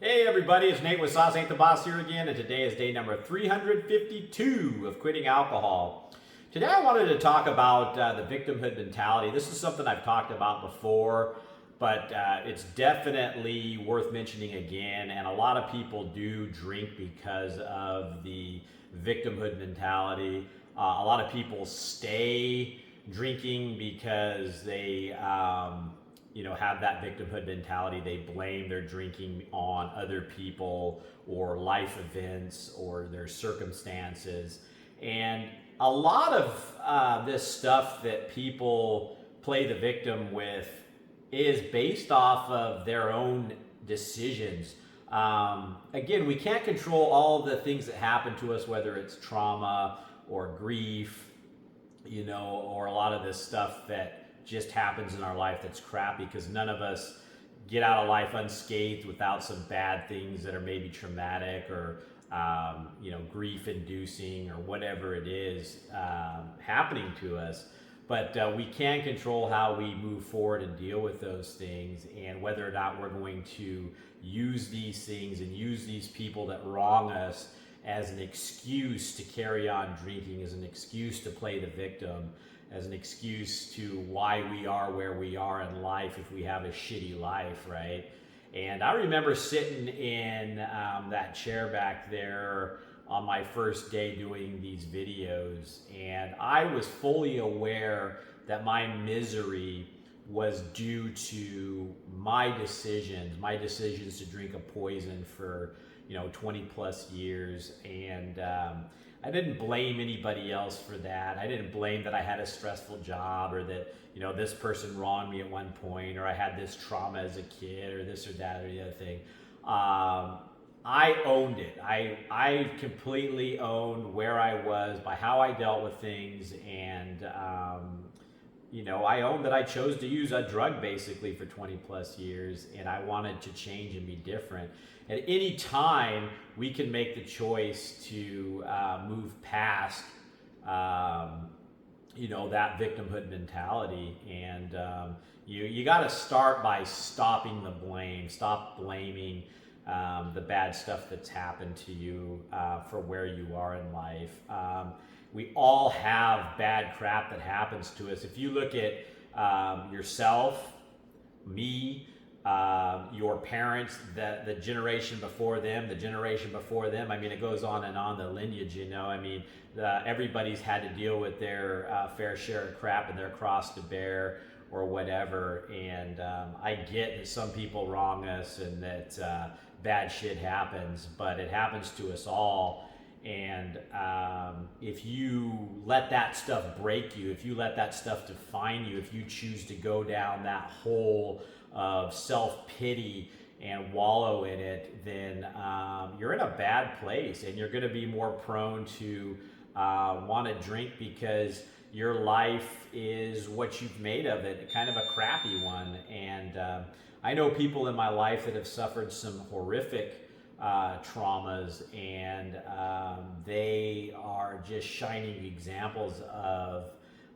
Hey everybody, it's Nate with Sauce Ain't the Boss here again, and today is day number 352 of quitting alcohol. Today I wanted to talk about the victimhood mentality. This is something I've talked about before, but it's definitely worth mentioning again, and a lot of people do drink because of the victimhood mentality. A lot of people stay drinking because they have that victimhood mentality. They blame their drinking on other people or life events or their circumstances. And a lot of this stuff that people play the victim with is based off of their own decisions. Again, we can't control all the things that happen to us, whether it's trauma or grief, or a lot of this stuff that just happens in our life that's crappy, because none of us get out of life unscathed without some bad things that are maybe traumatic or grief inducing or whatever it is happening to us. But we can control how we move forward and deal with those things, and whether or not we're going to use these things and use these people that wrong us as an excuse to carry on drinking, as an excuse to play the victim, as an excuse to why we are where we are in life if we have a shitty life, right? And I remember sitting in that chair back there on my first day doing these videos, and I was fully aware that my misery was due to my decisions to drink a poison for 20 plus years. And I didn't blame anybody else for that. I didn't blame that I had a stressful job, or that this person wronged me at one point, or I had this trauma as a kid, or this or that or the other thing. I owned it. I completely owned where I was by how I dealt with things, and I owned that I chose to use a drug basically for 20 plus years, and I wanted to change and be different. At any time, we can make the choice to move past, that victimhood mentality. And you got to start by stopping the blame. Stop blaming the bad stuff that's happened to you for where you are in life. We all have bad crap that happens to us. If you look at yourself, me, your parents, the generation before them, I mean, it goes on and on, the lineage, everybody's had to deal with their fair share of crap and their cross to bear or whatever. And I get that some people wrong us and that bad shit happens, but it happens to us all. And if you let that stuff break you, if you let that stuff define you, if you choose to go down that hole of self-pity and wallow in it, then you're in a bad place, and you're going to be more prone to want to drink because your life is what you've made of it, kind of a crappy one. And I know people in my life that have suffered some horrific traumas, and they are just shining examples of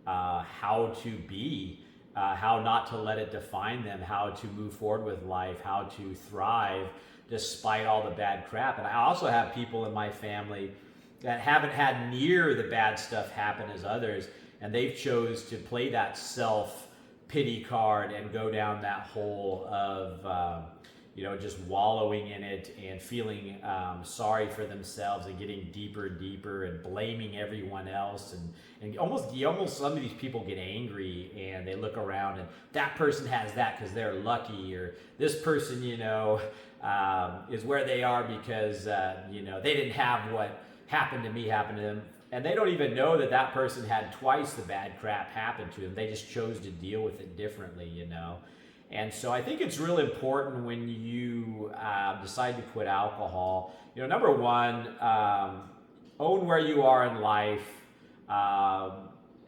how to be, how not to let it define them, how to move forward with life, how to thrive despite all the bad crap. And I also have people in my family that haven't had near the bad stuff happen as others, and they've chose to play that self-pity card and go down that hole of just wallowing in it and feeling sorry for themselves and getting deeper and deeper and blaming everyone else. And almost some of these people get angry and they look around and that person has that because they're lucky, or this person, is where they are because, they didn't have what happened to me happen to them. And they don't even know that that person had twice the bad crap happen to them. They just chose to deal with it differently, And so I think it's real important when you decide to quit alcohol. Number one, own where you are in life,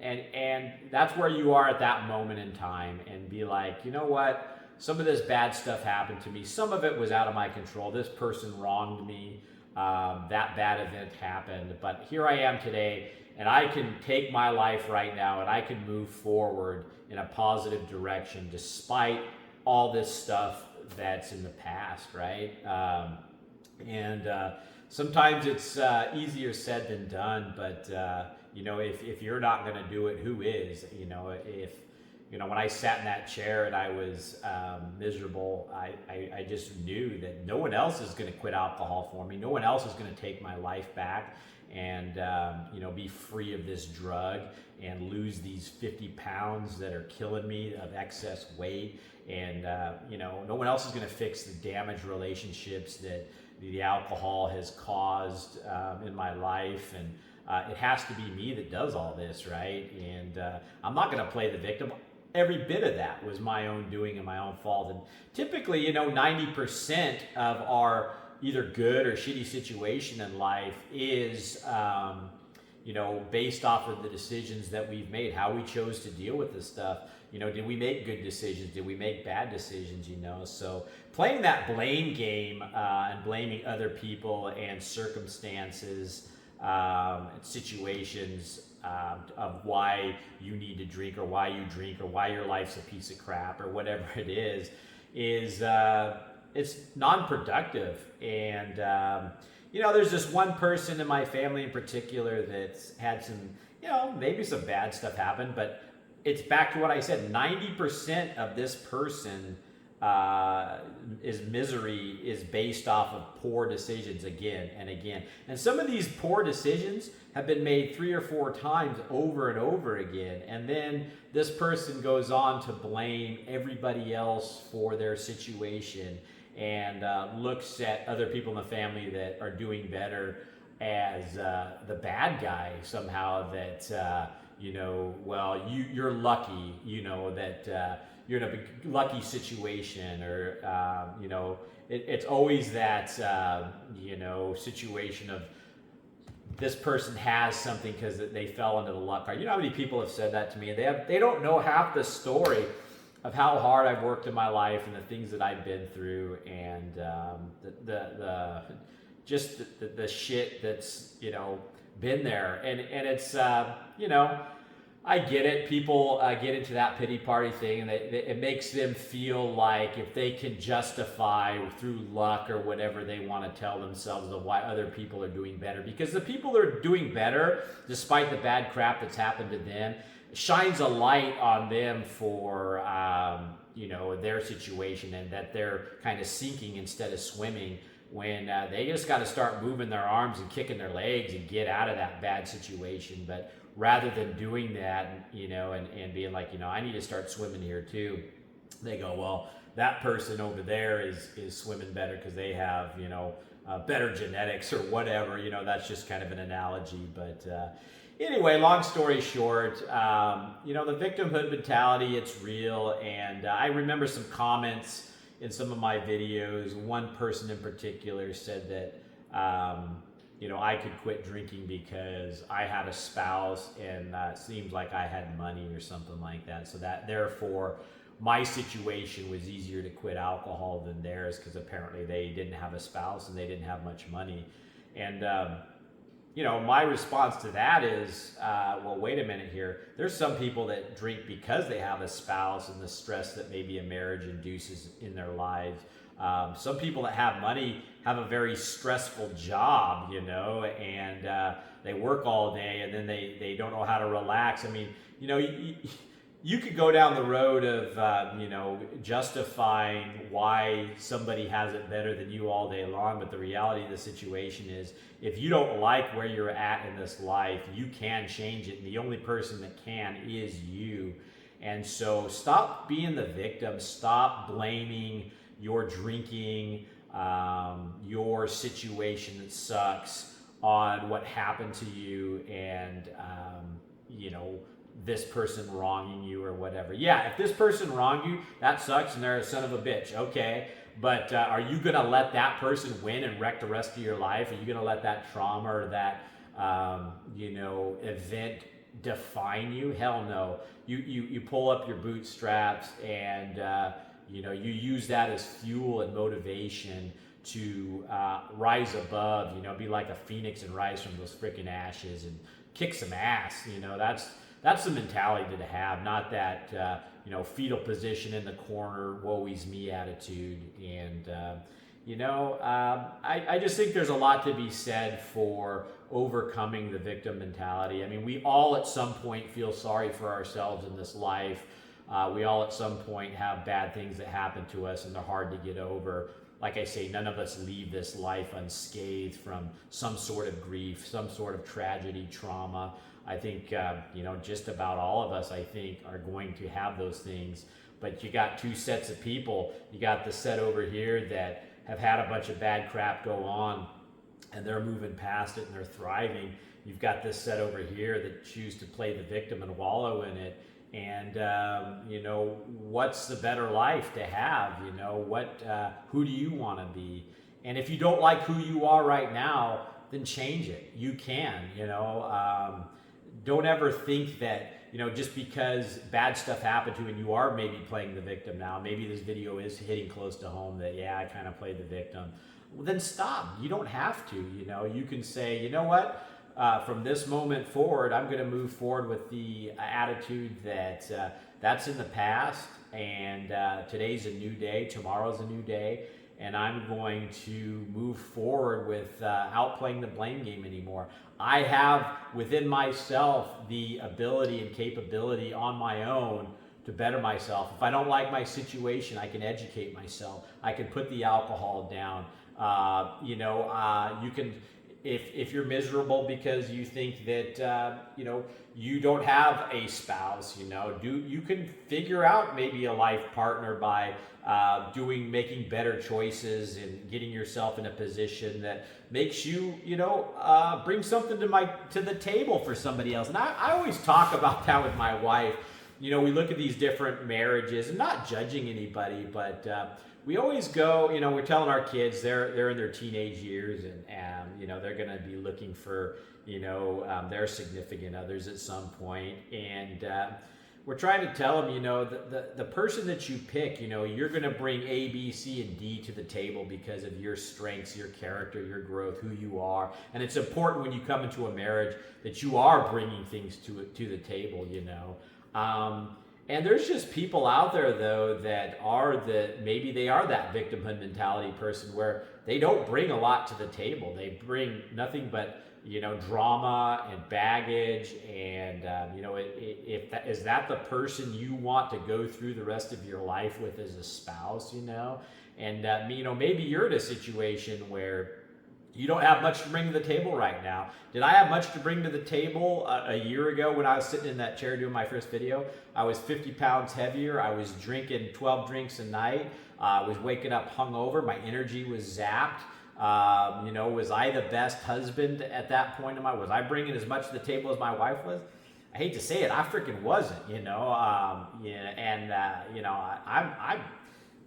and that's where you are at that moment in time, and be like, you know what? Some of this bad stuff happened to me. Some of it was out of my control. This person wronged me. That bad event happened, but here I am today, and I can take my life right now and I can move forward in a positive direction despite all this stuff that's in the past, right? And sometimes it's easier said than done, but if you're not going to do it, who is? When I sat in that chair and I was miserable, I just knew that no one else is going to quit alcohol for me. No one else is going to take my life back and be free of this drug and lose these 50 pounds that are killing me of excess weight. And no one else is going to fix the damaged relationships that the alcohol has caused in my life. And it has to be me that does all this, right? And I'm not going to play the victim. Every bit of that was my own doing and my own fault. And typically, 90% of our either good or shitty situation in life is, based off of the decisions that we've made, how we chose to deal with this stuff. Did we make good decisions? Did we make bad decisions? So playing that blame game and blaming other people and circumstances and situations of why you need to drink or why you drink or why your life's a piece of crap or whatever it is it's non-productive. And there's this one person in my family in particular that's had some maybe some bad stuff happen, but it's back to what I said. 90% of this person is misery is based off of poor decisions again and again. And some of these poor decisions have been made 3 or 4 times over and over again. And then this person goes on to blame everybody else for their situation and looks at other people in the family that are doing better as the bad guy somehow, that you're lucky, that you're in a lucky situation, or it's always that situation of this person has something because they fell into the luck card. How many people have said that to me, and they don't know half the story of how hard I've worked in my life and the things that I've been through, and the shit that's been there. And it's I get it. People get into that pity party thing, and it makes them feel like if they can justify through luck or whatever they want to tell themselves of why other people are doing better, because the people that are doing better, despite the bad crap that's happened to them, shines a light on them for their situation, and that they're kind of sinking instead of swimming, when they just got to start moving their arms and kicking their legs and get out of that bad situation. But rather than doing that, and being like, I need to start swimming here too, they go, well, that person over there is swimming better because they have, better genetics or whatever. That's just kind of an analogy. But anyway, long story short, the victimhood mentality, it's real. And I remember some comments in some of my videos. One person in particular said that, I could quit drinking because I had a spouse and it seemed like I had money or something like that. So that therefore my situation was easier to quit alcohol than theirs, because apparently they didn't have a spouse and they didn't have much money. And, my response to that is, well, wait a minute here. There's some people that drink because they have a spouse and the stress that maybe a marriage induces in their lives. Some people that have money have a very stressful job, and they work all day, and then they don't know how to relax. I mean, you could go down the road of, justifying why somebody has it better than you all day long. But the reality of the situation is, if you don't like where you're at in this life, you can change it. And the only person that can is you. And so stop being the victim. Stop blaming your drinking, your situation that sucks on what happened to you, and, this person wronging you or whatever. Yeah, if this person wronged you, that sucks and they're a son of a bitch, okay? But are you going to let that person win and wreck the rest of your life? Are you going to let that trauma or that, event define you? Hell no. You pull up your bootstraps and, you use that as fuel and motivation to rise that's the mentality to have, not that fetal position in the corner, woe is me attitude. And I just think there's a lot to be said for overcoming the victim mentality. I mean, we all at some point feel sorry for ourselves in this life. We all at some point have bad things that happen to us and they're hard to get over. Like I say, none of us leave this life unscathed from some sort of grief, some sort of tragedy, trauma. I think, just about all of us, I think, are going to have those things. But you got two sets of people. You got the set over here that have had a bunch of bad crap go on and they're moving past it and they're thriving. You've got this set over here that choose to play the victim and wallow in it. And, what's the better life to have? Who do you want to be? And if you don't like who you are right now, then change it. You can, don't ever think that, just because bad stuff happened to you and you are maybe playing the victim now, maybe this video is hitting close to home that, yeah, I kind of played the victim. Well, then stop. You don't have to, you can say, you know what? From this moment forward, I'm going to move forward with the attitude that that's in the past, and today's a new day, tomorrow's a new day, and I'm going to move forward without playing the blame game anymore. I have within myself the ability and capability on my own to better myself. If I don't like my situation, I can educate myself. I can put the alcohol down. You can. If you're miserable because you think that you don't have a spouse, you can figure out maybe a life partner by making better choices and getting yourself in a position that makes you bring something to the table for somebody else. And I always talk about that with my wife. We look at these different marriages and not judging anybody, but we always go, we're telling our kids they're in their teenage years and they're going to be looking for, their significant others at some point. And we're trying to tell them, the person that you pick, you're going to bring A, B, C, and D to the table because of your strengths, your character, your growth, who you are. And it's important when you come into a marriage that you are bringing things to the table, And there's just people out there, though, that maybe they are that victimhood mentality person where they don't bring a lot to the table. They bring nothing but, drama and baggage. And, is that the person you want to go through the rest of your life with as a spouse, And, maybe you're in a situation where you don't have much to bring to the table right now. Did I have much to bring to the table a year ago when I was sitting in that chair doing my first video? I was 50 pounds heavier. I was drinking 12 drinks a night. I was waking up hungover. My energy was zapped. Was I the best husband at that point in my life? Was I bringing as much to the table as my wife was? I hate to say it, I freaking wasn't,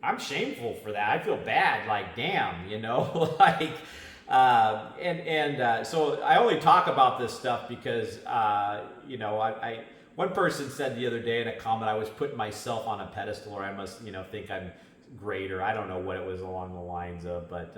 I'm shameful for that. I feel bad, like, damn, so I only talk about this stuff because, one person said the other day in a comment, I was putting myself on a pedestal, or I must, think I'm greater. I don't know what it was along the lines of, but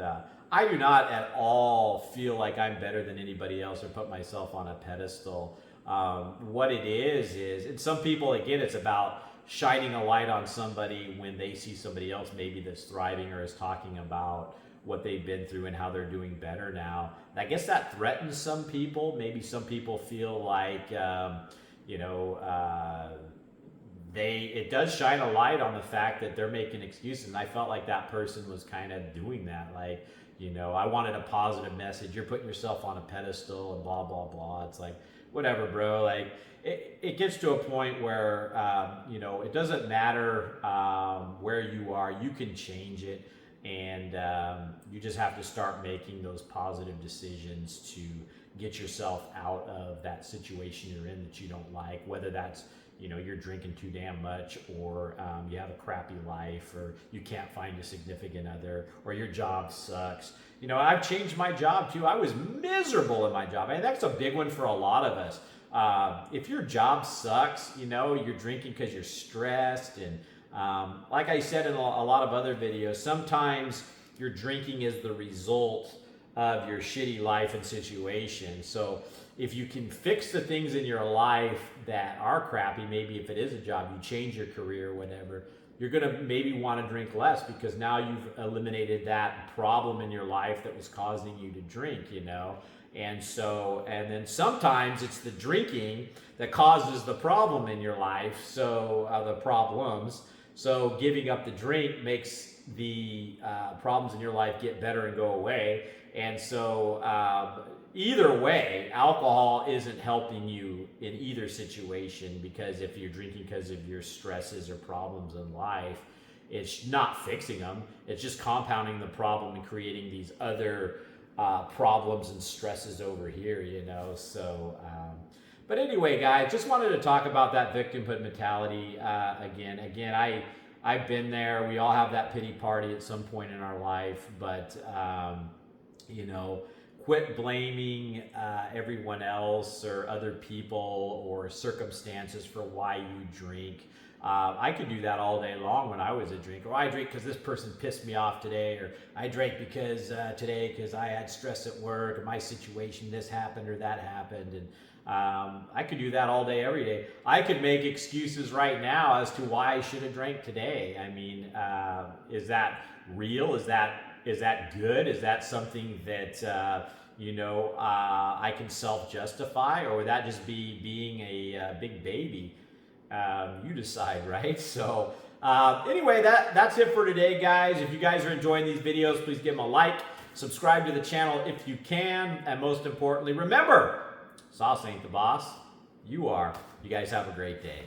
I do not at all feel like I'm better than anybody else or put myself on a pedestal. What it is, and some people, again, it's about shining a light on somebody when they see somebody else maybe that's thriving or is talking about what they've been through and how they're doing better now. And I guess that threatens some people. Maybe some people feel like, it does shine a light on the fact that they're making excuses. And I felt like that person was kind of doing that. Like, I wanted a positive message. You're putting yourself on a pedestal and blah, blah, blah. It's like, whatever, bro. Like, it gets to a point where, it doesn't matter where you are. You can change it. And you just have to start making those positive decisions to get yourself out of that situation you're in that you don't like, whether that's, you're drinking too damn much, or you have a crappy life, or you can't find a significant other, or your job sucks. I've changed my job too. I was miserable in my job. And that's a big one for a lot of us. If your job sucks, you're drinking because you're stressed. And like I said in a lot of other videos, sometimes your drinking is the result of your shitty life and situation. So if you can fix the things in your life that are crappy, maybe if it is a job, you change your career, whatever, you're going to maybe want to drink less because now you've eliminated that problem in your life that was causing you to drink, you know? And so, and then sometimes it's the drinking that causes the problem in your life. So the problems. So giving up the drink makes the problems in your life get better and go away. And so either way, alcohol isn't helping you in either situation, because if you're drinking because of your stresses or problems in life, it's not fixing them. It's just compounding the problem and creating these other problems and stresses over here, you know. So but anyway, guys, just wanted to talk about that victimhood mentality again. I've been there. We all have that pity party at some point in our life, but you know, quit blaming everyone else or other people or circumstances for why you drink. I could do that all day long when I was a drinker. I drink because this person pissed me off today, or I drank because today because I had stress at work, or my situation, this happened or that happened. And I could do that all day, every day. I could make excuses right now as to why I should have drank today. I mean, is that real? Is that good? Is that something that you know, I can self-justify, or would that just be being a big baby? You decide, right? So anyway, that's it for today, guys. If you guys are enjoying these videos, please give them a like, subscribe to the channel if you can, and most importantly, remember, sauce ain't the boss, you are. You guys have a great day.